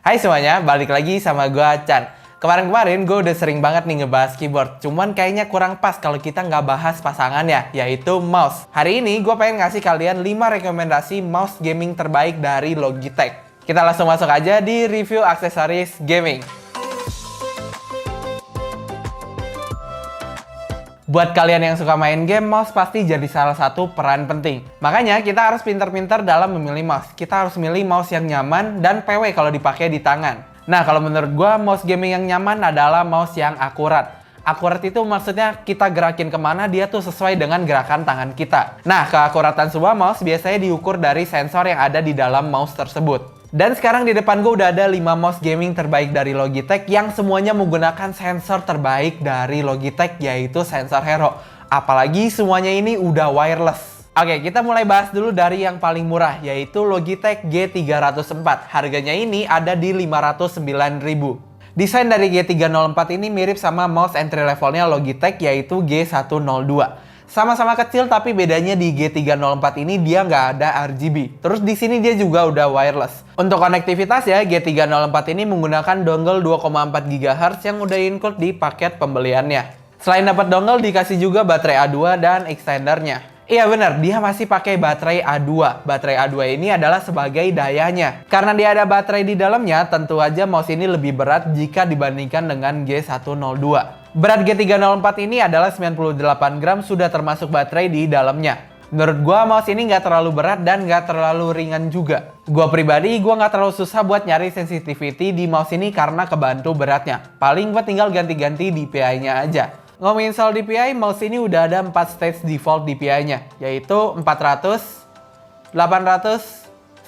Hai semuanya, balik lagi sama gua Chan. Kemarin-kemarin gue udah sering banget nih ngebahas keyboard, cuman kayaknya kurang pas kalau kita nggak bahas pasangannya, yaitu mouse. Hari ini gue pengen ngasih kalian 5 rekomendasi mouse gaming terbaik dari Logitech. Kita langsung masuk aja di review aksesoris gaming. Buat kalian yang suka main game, mouse pasti jadi salah satu peran penting. Makanya kita harus pintar-pintar dalam memilih mouse. Kita harus milih mouse yang nyaman dan PW kalau dipakai di tangan. Nah, kalau menurut gua, mouse gaming yang nyaman adalah mouse yang akurat. Akurat itu maksudnya kita gerakin kemana dia tuh sesuai dengan gerakan tangan kita. Nah, keakuratan sebuah mouse biasanya diukur dari sensor yang ada di dalam mouse tersebut. Dan sekarang di depan gue udah ada 5 mouse gaming terbaik dari Logitech yang semuanya menggunakan sensor terbaik dari Logitech, yaitu sensor Hero. Apalagi semuanya ini udah wireless. Oke, kita mulai bahas dulu dari yang paling murah, yaitu Logitech G304. Harganya ini ada di 509.000. Desain dari G304 ini mirip sama mouse entry levelnya Logitech, yaitu G102. Sama-sama kecil, tapi bedanya di G304 ini dia nggak ada RGB. Terus di sini dia juga udah wireless. Untuk konektivitas ya, G304 ini menggunakan dongle 2,4 GHz yang udah include di paket pembeliannya. Selain dapat dongle, dikasih juga baterai A2 dan extendernya. Iya benar, dia masih pakai baterai A2. Baterai A2 ini adalah sebagai dayanya. Karena dia ada baterai di dalamnya, tentu aja mouse ini lebih berat jika dibandingkan dengan G102. Berat G304 ini adalah 98 gram, sudah termasuk baterai di dalamnya. Menurut gua mouse ini nggak terlalu berat dan nggak terlalu ringan juga. Gua pribadi, gua nggak terlalu susah buat nyari sensitivity di mouse ini karena kebantu beratnya. Paling gua tinggal ganti-ganti DPI-nya aja. Ngomongin soal DPI, mouse ini udah ada 4 stage default DPI-nya, yaitu 400, 800,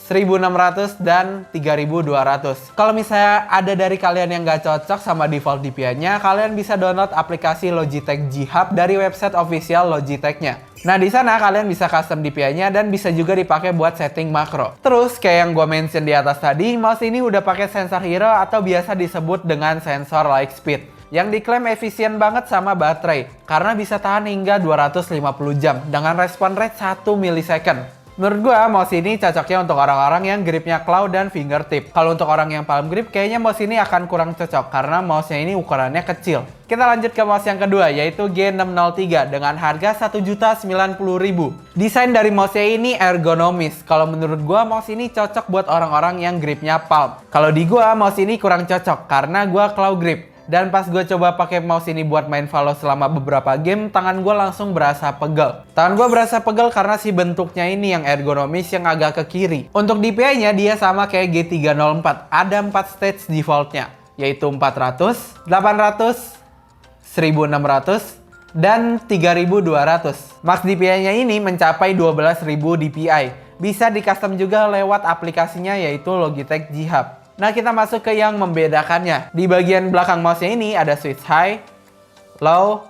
1600 dan 3200. Kalau misalnya ada dari kalian yang nggak cocok sama default DPI-nya, kalian bisa download aplikasi Logitech G Hub dari website official Logitech-nya. Nah, di sana kalian bisa custom DPI-nya dan bisa juga dipakai buat setting makro. Terus, kayak yang gue mention di atas tadi, mouse ini udah pakai sensor Hero atau biasa disebut dengan sensor light speed, yang diklaim efisien banget sama baterai karena bisa tahan hingga 250 jam dengan respon rate 1 millisecond. Menurut gua, mouse ini cocoknya untuk orang-orang yang gripnya claw dan fingertip. Kalau untuk orang yang palm grip, kayaknya mouse ini akan kurang cocok karena mouse-nya ini ukurannya kecil. Kita lanjut ke mouse yang kedua, yaitu G603 dengan harga 1.090.000. Desain dari mouse-nya ini ergonomis. Kalau menurut gua, mouse ini cocok buat orang-orang yang gripnya palm. Kalau di gua, mouse ini kurang cocok karena gua claw grip. Dan pas gue coba pakai mouse ini buat main Valo selama beberapa game, tangan gue langsung berasa pegel. Tangan gue berasa pegel karena si bentuknya ini yang ergonomis yang agak ke kiri. Untuk DPI-nya dia sama kayak G304, ada 4 stage default-nya, yaitu 400, 800, 1600, dan 3200. Max DPI-nya ini mencapai 12.000 DPI. Bisa di custom juga lewat aplikasinya, yaitu Logitech G Hub. Nah, kita masuk ke yang membedakannya. Di bagian belakang mouse-nya ini ada switch high, low,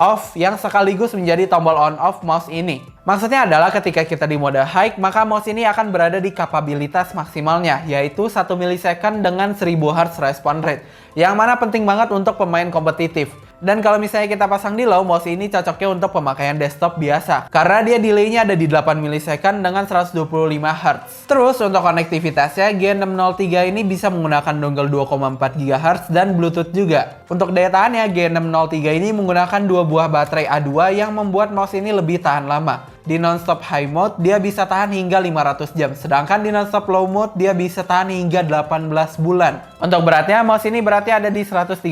off yang sekaligus menjadi tombol on off mouse ini. Maksudnya adalah ketika kita di mode high, maka mouse ini akan berada di kapabilitas maksimalnya, yaitu 1 millisecond dengan 1000 Hz response rate, yang mana penting banget untuk pemain kompetitif. Dan kalau misalnya kita pasang di low, mouse ini cocoknya untuk pemakaian desktop biasa, karena dia delay-nya ada di 8 millisecond dengan 125 Hz. Terus untuk konektivitasnya, G603 ini bisa menggunakan dongle 2,4 GHz dan Bluetooth juga. Untuk daya tahannya, G603 ini menggunakan 2 buah baterai A2 yang membuat mouse ini lebih tahan lama. Di non-stop high mode, dia bisa tahan hingga 500 jam. Sedangkan di non-stop low mode, dia bisa tahan hingga 18 bulan. Untuk beratnya, mouse ini beratnya ada di 137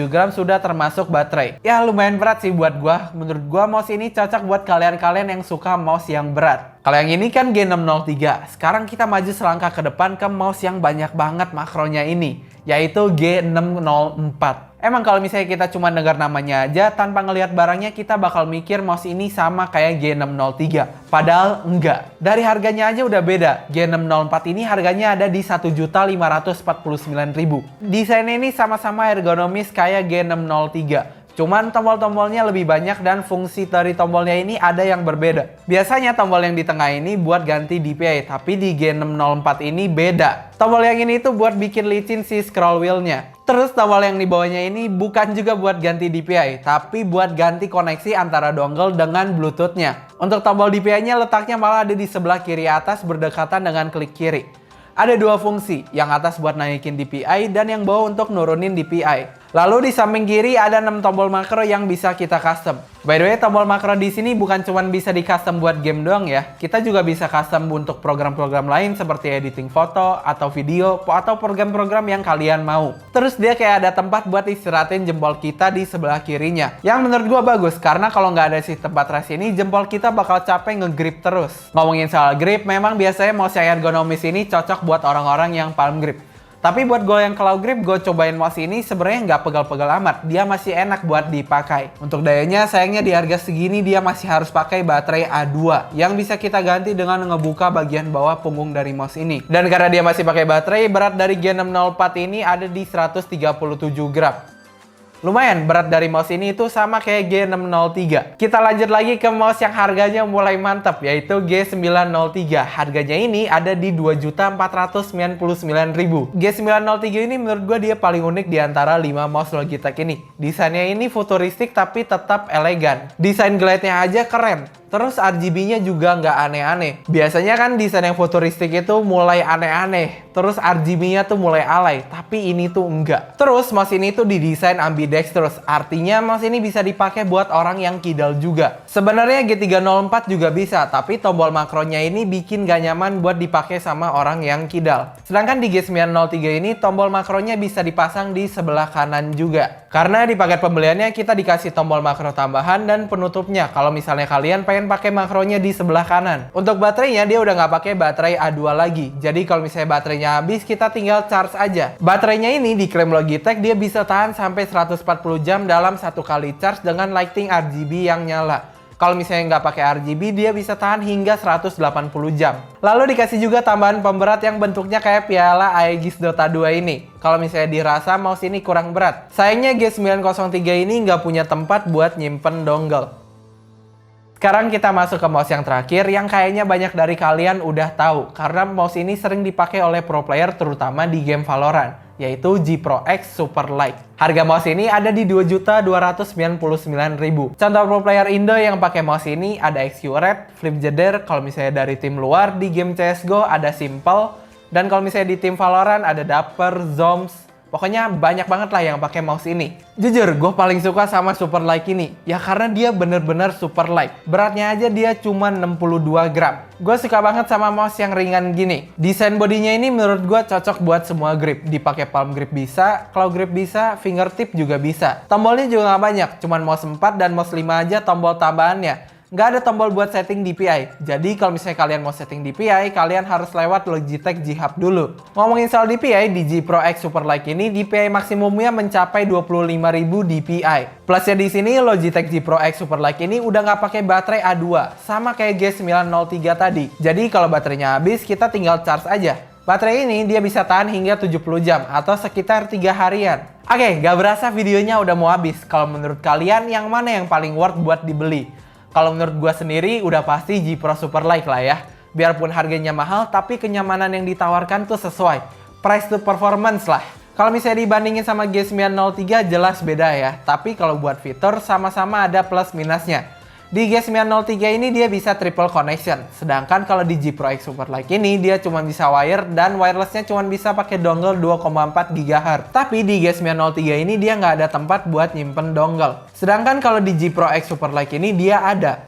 gram, sudah termasuk baterai. Ya, lumayan berat sih buat gua. Menurut gua, mouse ini cocok buat kalian-kalian yang suka mouse yang berat. Kalau yang ini kan G603. Sekarang kita maju selangkah ke depan ke mouse yang banyak banget makronya ini, yaitu G604. Emang kalau misalnya kita cuma dengar namanya aja tanpa ngelihat barangnya, kita bakal mikir mouse ini sama kayak G603. Padahal enggak. Dari harganya aja udah beda. G604 ini harganya ada di 1.549.000. Desainnya ini sama-sama ergonomis kayak G603. Cuman tombol-tombolnya lebih banyak dan fungsi dari tombolnya ini ada yang berbeda. Biasanya tombol yang di tengah ini buat ganti DPI, tapi di G604 ini beda. Tombol yang ini tuh buat bikin licin si scroll wheel-nya. Terus tombol yang di bawahnya ini bukan juga buat ganti DPI, tapi buat ganti koneksi antara dongle dengan Bluetooth-nya. Untuk tombol DPI-nya letaknya malah ada di sebelah kiri atas berdekatan dengan klik kiri. Ada dua fungsi, yang atas buat naikin DPI dan yang bawah untuk nurunin DPI. Lalu di samping kiri ada 6 tombol makro yang bisa kita custom. By the way, tombol makro di sini bukan cuma bisa di custom buat game doang ya. Kita juga bisa custom untuk program-program lain seperti editing foto atau video atau program-program yang kalian mau. Terus dia kayak ada tempat buat istirahatin jempol kita di sebelah kirinya. Yang menurut gua bagus karena kalau nggak ada si tempat rest ini, jempol kita bakal capek nge-grip terus. Ngomongin soal grip, memang biasanya mouse yang ergonomis ini cocok buat orang-orang yang palm grip. Tapi buat gue yang claw grip, gue cobain mouse ini sebenarnya nggak pegal-pegal amat. Dia masih enak buat dipakai. Untuk dayanya, sayangnya di harga segini dia masih harus pakai baterai A2 yang bisa kita ganti dengan ngebuka bagian bawah punggung dari mouse ini. Dan karena dia masih pakai baterai, berat dari G604 ini ada di 137 gram. Lumayan, berat dari mouse ini itu sama kayak G603. Kita lanjut lagi ke mouse yang harganya mulai mantap, yaitu G903. Harganya ini ada di 2.499.000. G903 ini menurut gue dia paling unik di antara 5 mouse Logitech ini. Desainnya ini futuristik tapi tetap elegan. Desain glide-nya aja keren. Terus RGB-nya juga nggak aneh-aneh. Biasanya kan desain yang futuristik itu mulai aneh-aneh. Terus RGB-nya tuh mulai alay. Tapi ini tuh enggak. Terus mouse ini tuh didesain ambidextrous. Artinya mouse ini bisa dipakai buat orang yang kidal juga. Sebenarnya G304 juga bisa. Tapi tombol makronya ini bikin gak nyaman buat dipakai sama orang yang kidal. Sedangkan di G903 ini tombol makronya bisa dipasang di sebelah kanan juga. Karena di paket pembeliannya kita dikasih tombol makro tambahan dan penutupnya. Kalau misalnya kalian pengen pakai makronya di sebelah kanan. Untuk baterainya dia udah nggak pakai baterai A2 lagi. Jadi kalau misalnya baterainya habis kita tinggal charge aja. Baterainya ini diklaim Logitech dia bisa tahan sampai 140 jam dalam satu kali charge dengan lighting RGB yang nyala. Kalau misalnya nggak pakai RGB, dia bisa tahan hingga 180 jam. Lalu dikasih juga tambahan pemberat yang bentuknya kayak piala Aegis Dota 2 ini. Kalau misalnya dirasa mouse ini kurang berat. Sayangnya G903 ini nggak punya tempat buat nyimpen dongle. Sekarang kita masuk ke mouse yang terakhir yang kayaknya banyak dari kalian udah tahu. Karena mouse ini sering dipakai oleh pro player terutama di game Valorant, yaitu G Pro X Superlight. Harga mouse ini ada di 2.299.000. Contoh pro player Indo yang pakai mouse ini ada XQRed, Flipjeder. Kalau misalnya dari tim luar di game CSGO ada Simple, dan kalau misalnya di tim Valorant ada Dapper, Zoms. Pokoknya banyak banget lah yang pakai mouse ini. Jujur, gue paling suka sama Superlight ini. Ya karena dia bener-bener super light. Beratnya aja dia cuma 62 gram. Gue suka banget sama mouse yang ringan gini. Desain bodinya ini menurut gue cocok buat semua grip. Dipakai palm grip bisa, claw grip bisa, fingertip juga bisa. Tombolnya juga nggak banyak, cuman mouse 4 dan mouse 5 aja tombol tambahannya. Nggak ada tombol buat setting DPI. Jadi kalau misalnya kalian mau setting DPI, kalian harus lewat Logitech G Hub dulu. Ngomongin soal DPI, di G Pro X Superlight ini DPI maksimumnya mencapai 25.000 DPI. Plusnya di sini Logitech G Pro X Superlight ini udah nggak pakai baterai A2, sama kayak G903 tadi. Jadi kalau baterainya habis, kita tinggal charge aja. Baterai ini dia bisa tahan hingga 70 jam atau sekitar 3 harian. Oke, gak berasa videonya udah mau habis. Kalau menurut kalian yang mana yang paling worth buat dibeli? Kalau menurut gue sendiri udah pasti G Pro Superlight lah ya. Biarpun harganya mahal tapi kenyamanan yang ditawarkan tuh sesuai. Price to performance lah. Kalau misalnya dibandingin sama G903 jelas beda ya. Tapi kalau buat fitur sama-sama ada plus minusnya. Di G903 ini dia bisa triple connection. Sedangkan kalau di G Pro X Superlight ini dia cuma bisa wire dan wirelessnya cuma bisa pakai dongle 2,4 GHz. Tapi di G903 ini dia nggak ada tempat buat nyimpen dongle. Sedangkan kalau di G Pro X Superlight ini dia ada.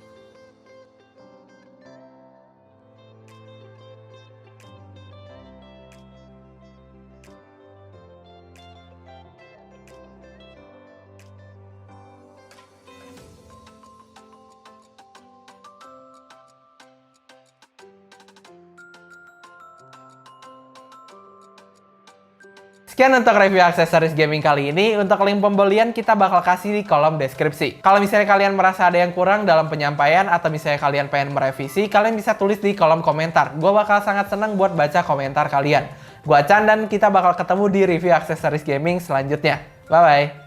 Sekian untuk review aksesoris gaming kali ini. Untuk link pembelian kita bakal kasih di kolom deskripsi. Kalau misalnya kalian merasa ada yang kurang dalam penyampaian atau misalnya kalian pengen merevisi, kalian bisa tulis di kolom komentar. Gue bakal sangat seneng buat baca komentar kalian. Gue Chan dan kita bakal ketemu di review aksesoris gaming selanjutnya. Bye-bye.